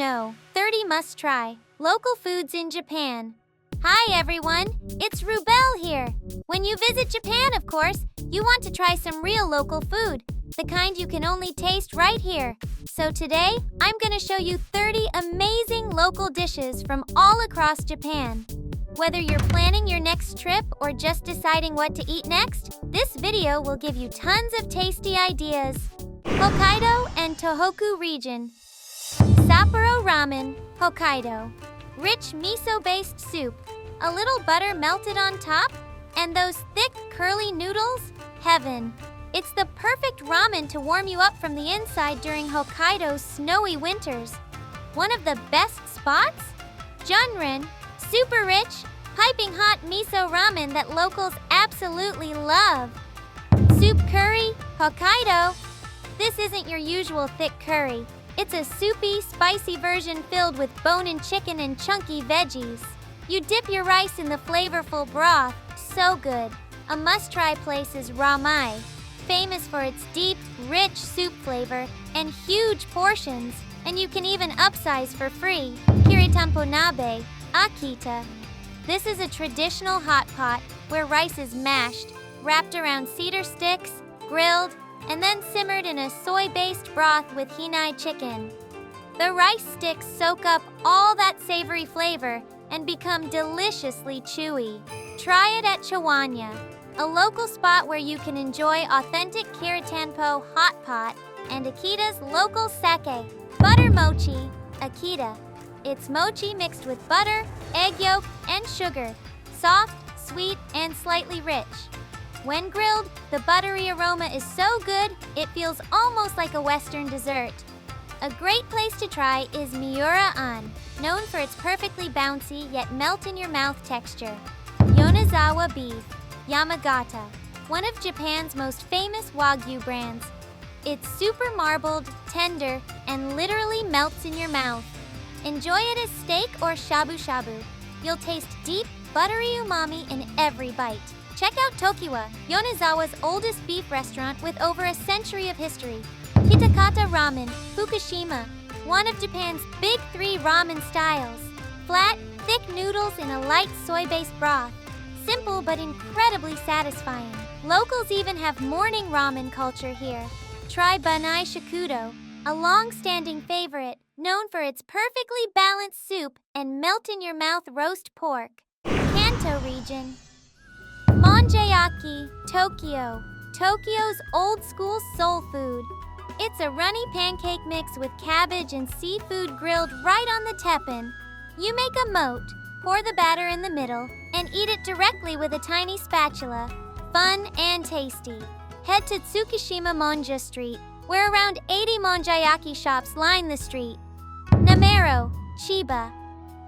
know? 30 must-try local foods in Japan. Hi everyone, it's Rubel here. When you visit Japan, of course, you want to try some real local food, the kind you can only taste right here. So today, I'm going to show you 30 amazing local dishes from all across Japan. Whether you're planning your next trip or just deciding what to eat next, this video will give you tons of tasty ideas. Hokkaido and Tohoku region. Sapporo Ramen, Hokkaido. Rich miso-based soup, a little butter melted on top, and those thick, curly noodles? Heaven. It's the perfect ramen to warm you up from the inside during Hokkaido's snowy winters. One of the best spots? Junren, super rich, piping hot miso ramen that locals absolutely love. Soup curry, Hokkaido. This isn't your usual thick curry. It's a soupy, spicy version filled with bone-in chicken and chunky veggies. You dip your rice in the flavorful broth. So good. A must-try place is RAMAI, famous for its deep, rich soup flavor and huge portions, and you can even upsize for free. Kiritanpo Nabe Chawanya. This is a traditional hot pot where rice is mashed, wrapped around cedar sticks, grilled, and then simmered in a soy-based broth with hinai chicken. The rice sticks soak up all that savory flavor and become deliciously chewy. Try it at Chawanya, a local spot where you can enjoy authentic Kiritanpo hot pot and Akita's local sake. Butter mochi, Akita. It's mochi mixed with butter, egg yolk, and sugar. Soft, sweet, and slightly rich. When grilled, the buttery aroma is so good, it feels almost like a Western dessert. A great place to try is Miura-an, known for its perfectly bouncy yet melt-in-your-mouth texture. Yonezawa beef, Yamagata, one of Japan's most famous Wagyu brands. It's super marbled, tender, and literally melts in your mouth. Enjoy it as steak or shabu-shabu. You'll taste deep, buttery umami in every bite. Check out Tokiwa, Yonezawa's oldest beef restaurant with over a century of history. Kitakata Ramen, Fukushima, one of Japan's big three ramen styles. Flat, thick noodles in a light soy-based broth. Simple but incredibly satisfying. Locals even have morning ramen culture here. Try Bannai Shokudo, a long-standing favorite, known for its perfectly balanced soup and melt-in-your-mouth roast pork. Kanto region. Monjayaki, Tokyo. Tokyo's old-school soul food. It's a runny pancake mix with cabbage and seafood grilled right on the teppan. You make a mote, pour the batter in the middle, and eat it directly with a tiny spatula. Fun and tasty. Head to Tsukishima Monja Street, where around 80 Monjayaki shops line the street. Namero, Chiba.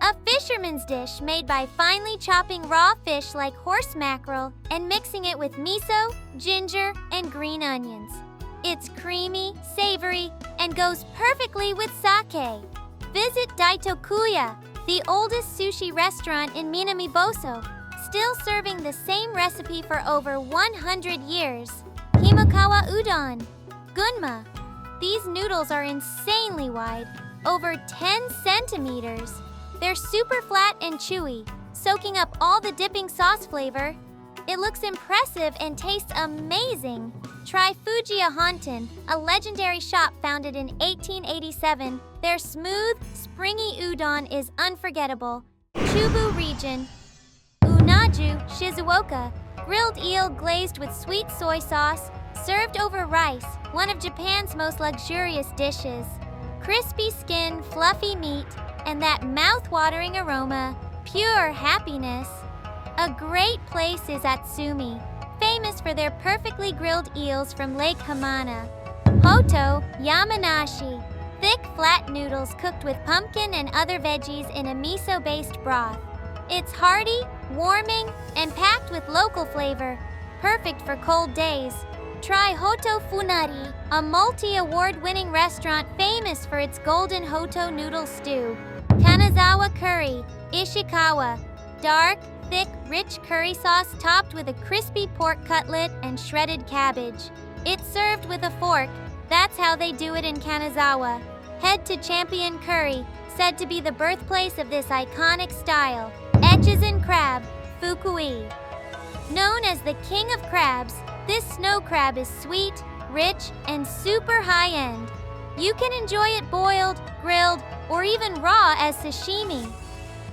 A fisherman's dish made by finely chopping raw fish like horse mackerel and mixing it with miso, ginger, and green onions. It's creamy, savory, and goes perfectly with sake. Visit Daitokuya, the oldest sushi restaurant in Minamiboso, still serving the same recipe for over 100 years. Himokawa Udon, Gunma. These noodles are insanely wide, over 10 centimeters. They're super flat and chewy, soaking up all the dipping sauce flavor. It looks impressive and tastes amazing. Try Fujiya Honten, a legendary shop founded in 1887. Their smooth, springy udon is unforgettable. Chubu region. Unaju, Shizuoka, grilled eel glazed with sweet soy sauce, served over rice, one of Japan's most luxurious dishes. Crispy skin, fluffy meat, and that mouth-watering aroma, pure happiness. A great place is Atsumi, famous for their perfectly grilled eels from Lake Hamana. Hoto, Yamanashi, thick flat noodles cooked with pumpkin and other veggies in a miso-based broth. It's hearty, warming, and packed with local flavor, perfect for cold days. Try Hoto Funari, a multi-award-winning restaurant famous for its golden Hoto noodle stew. Kanazawa curry, Ishikawa, dark, thick, rich curry sauce topped with a crispy pork cutlet and shredded cabbage. It's served with a fork. That's how they do it in Kanazawa. Head to Champion Curry, said to be the birthplace of this iconic style, Echizen crab, Fukui. Known as the king of crabs, this snow crab is sweet, rich, and super high-end. You can enjoy it boiled, grilled, or even raw as sashimi.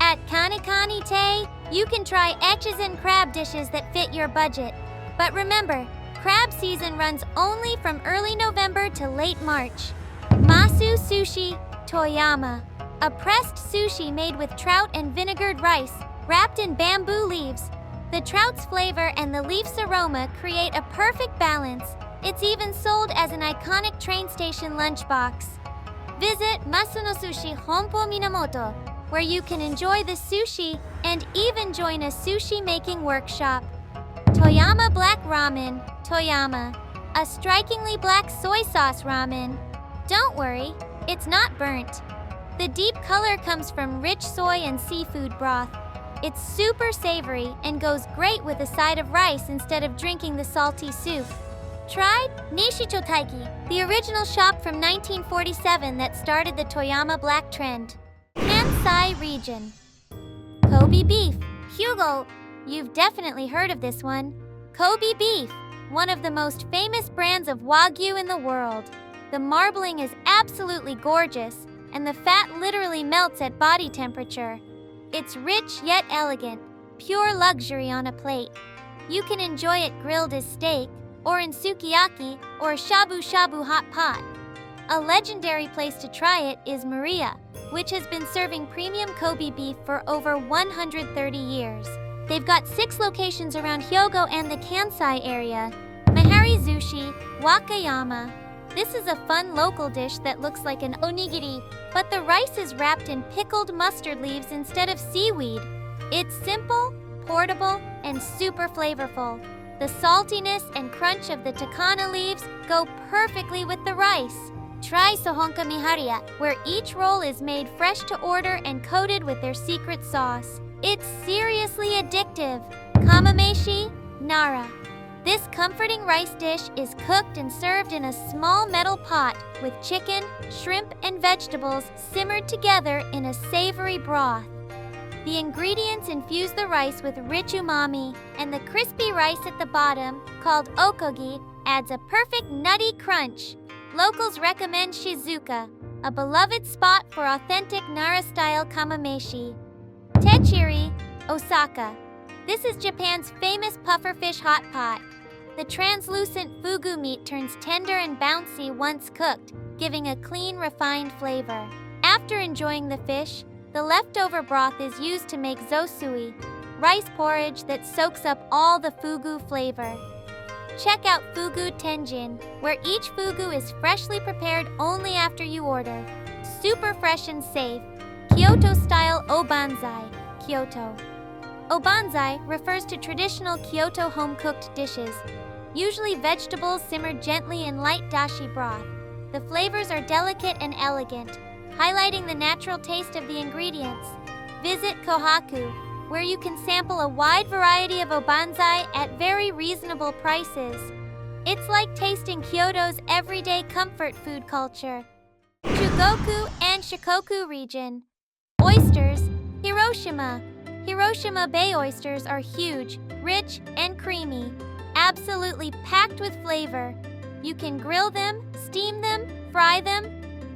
At Kanikani Te, you can try Echizen crab dishes that fit your budget. But remember, crab season runs only from early November to late March. Masu Sushi, Toyama. A pressed sushi made with trout and vinegared rice, wrapped in bamboo leaves. The trout's flavor and the leaf's aroma create a perfect balance. It's even sold as an iconic train station lunchbox. Visit Masuno Sushi Honpo Minamoto, where you can enjoy the sushi and even join a sushi-making workshop. Toyama Black Ramen, Toyama. A strikingly black soy sauce ramen. Don't worry, it's not burnt. The deep color comes from rich soy and seafood broth. It's super savory and goes great with a side of rice instead of drinking the salty soup. Try Nishicho Taiki, the original shop from 1947 that started the Toyama Black trend. Kansai region. Kobe beef, Hyugo. You've definitely heard of this one. Kobe beef, one of the most famous brands of Wagyu in the world. The marbling is absolutely gorgeous, and the fat literally melts at body temperature. It's rich yet elegant, pure luxury on a plate. You can enjoy it grilled as steak, or in sukiyaki, or shabu shabu hot pot. A legendary place to try it is Maria, which has been serving premium Kobe beef for over 130 years. They've got 6 locations around Hyogo and the Kansai area. Mahari Zushi, Wakayama. This is a fun local dish that looks like an onigiri, but the rice is wrapped in pickled mustard leaves instead of seaweed. It's simple, portable, and super flavorful. The saltiness and crunch of the takana leaves go perfectly with the rice. Try Sohonka Miharia, where each roll is made fresh to order and coated with their secret sauce. It's seriously addictive. Kamameshi, Nara. This comforting rice dish is cooked and served in a small metal pot with chicken, shrimp, and vegetables simmered together in a savory broth. The ingredients infuse the rice with rich umami, and the crispy rice at the bottom, called okogi, adds a perfect nutty crunch. Locals recommend Shizuka, a beloved spot for authentic Nara-style kamameshi. Techiri, Osaka. This is Japan's famous pufferfish hot pot. The translucent fugu meat turns tender and bouncy once cooked, giving a clean, refined flavor. After enjoying the fish, the leftover broth is used to make zosui, rice porridge that soaks up all the fugu flavor. Check out Fugu Tenjin, where each fugu is freshly prepared only after you order. Super fresh and safe. Kyoto-style obanzai, Kyoto. Obanzai refers to traditional Kyoto home-cooked dishes, usually vegetables simmered gently in light dashi broth. The flavors are delicate and elegant, highlighting the natural taste of the ingredients. Visit Kohaku, where you can sample a wide variety of obanzai at very reasonable prices. It's like tasting Kyoto's everyday comfort food culture. Chugoku and Shikoku region. Oysters, Hiroshima. Hiroshima Bay oysters are huge, rich, and creamy, absolutely packed with flavor. You can grill them, steam them, fry them.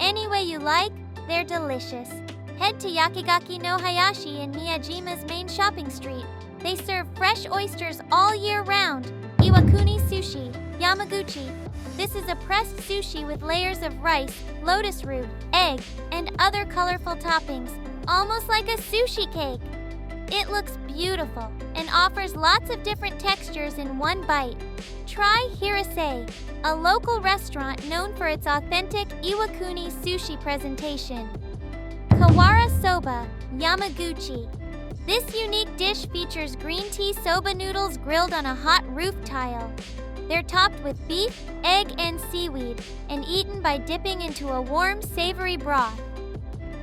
Any way you like, they're delicious. Head to Yakigaki no Hayashi in Miyajima's main shopping street. They serve fresh oysters all year round. Iwakuni Sushi, Yamaguchi. This is a pressed sushi with layers of rice, lotus root, egg, and other colorful toppings, almost like a sushi cake. It looks beautiful and offers lots of different textures in one bite. Try Hirase, a local restaurant known for its authentic Iwakuni sushi presentation. Kawara Soba, Yamaguchi. This unique dish features green tea soba noodles grilled on a hot roof tile. They're topped with beef, egg, and seaweed, and eaten by dipping into a warm, savory broth.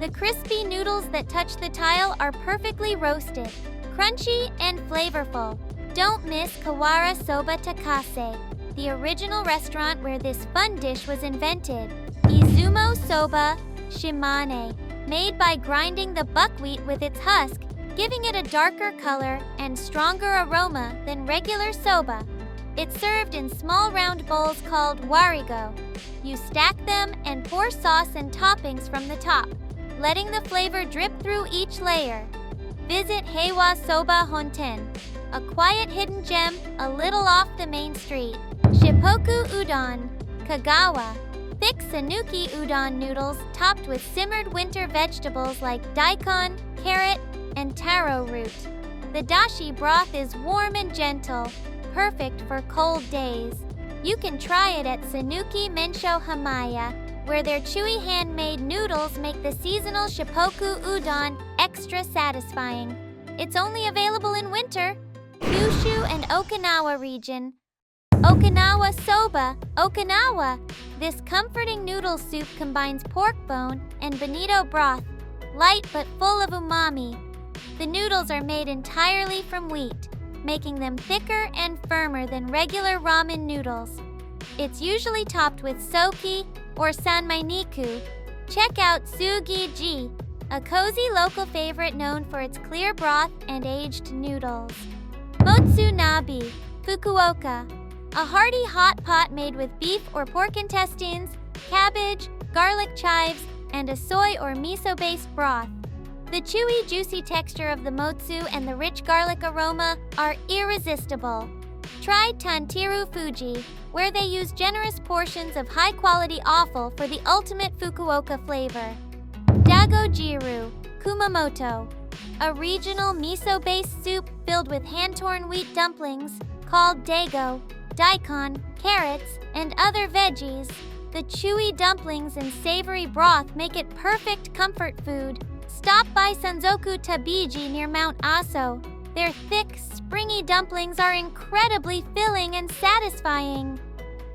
The crispy noodles that touch the tile are perfectly roasted, crunchy, and flavorful. Don't miss Kawara Soba Takase, the original restaurant where this fun dish was invented. Izumo Soba, Shimane. made by grinding the buckwheat with its husk, giving it a darker color and stronger aroma than regular soba. It's served in small round bowls called warigo. You stack them and pour sauce and toppings from the top, letting the flavor drip through each layer. Visit Heiwa Soba Honten, a quiet hidden gem a little off the main street. Shikoku Udon, Kagawa, thick sanuki udon noodles topped with simmered winter vegetables like daikon, carrot, and taro root. The dashi broth is warm and gentle, perfect for cold days. You can try it at Sanuki Mensho Hamaya, where their chewy handmade noodles make the seasonal Shikoku udon extra satisfying. It's only available in winter. Kyushu and Okinawa region. Okinawa Soba, Okinawa. This comforting noodle soup combines pork bone and bonito broth, light but full of umami. The noodles are made entirely from wheat, making them thicker and firmer than regular ramen noodles. It's usually topped with soki or sanmainiku. Check out Tsugiji, a cozy local favorite known for its clear broth and aged noodles. Motsunabe, Fukuoka, a hearty hot pot made with beef or pork intestines, cabbage, garlic chives, and a soy or miso-based broth. The chewy, juicy texture of the motsu and the rich garlic aroma are irresistible. Try Tantiru Fuji, where they use generous portions of high-quality offal for the ultimate Fukuoka flavor. Dagojiru, Kumamoto, a regional miso-based soup filled with hand-torn wheat dumplings called dago, daikon, carrots, and other veggies. The chewy dumplings and savory broth make it perfect comfort food. Stop by Sanzoku Tabiji near Mount Aso. Their thick, springy dumplings are incredibly filling and satisfying.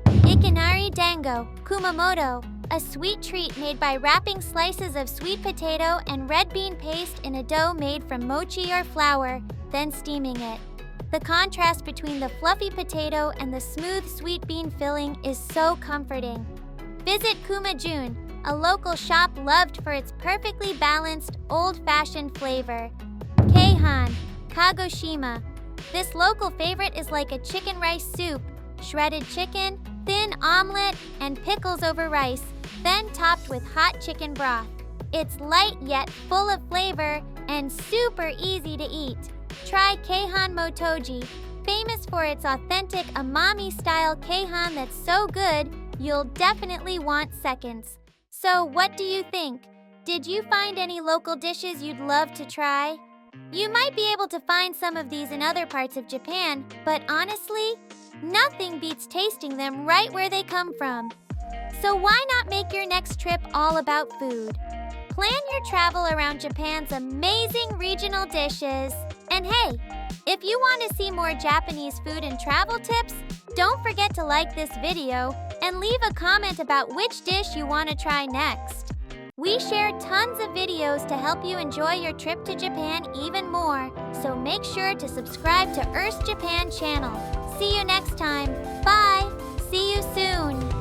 Ikinari Dango, Kumamoto, a sweet treat made by wrapping slices of sweet potato and red bean paste in a dough made from mochi or flour, then steaming it. The contrast between the fluffy potato and the smooth sweet bean filling is so comforting. Visit Kumajun, a local shop loved for its perfectly balanced, old-fashioned flavor. Keihan, Kagoshima. This local favorite is like a chicken rice soup, shredded chicken, thin omelet, and pickles over rice, then topped with hot chicken broth. It's light yet full of flavor and super easy to eat. Try Keihan Motoji, famous for its authentic umami-style keihan that's so good, you'll definitely want seconds. So what do you think? Did you find any local dishes you'd love to try? You might be able to find some of these in other parts of Japan, but honestly, nothing beats tasting them right where they come from. So why not make your next trip all about food? Plan your travel around Japan's amazing regional dishes. And hey, if you want to see more Japanese food and travel tips, don't forget to like this video and leave a comment about which dish you want to try next. We share tons of videos to help you enjoy your trip to Japan even more, so make sure to subscribe to Earth Japan channel. See you next time. Bye! See you soon!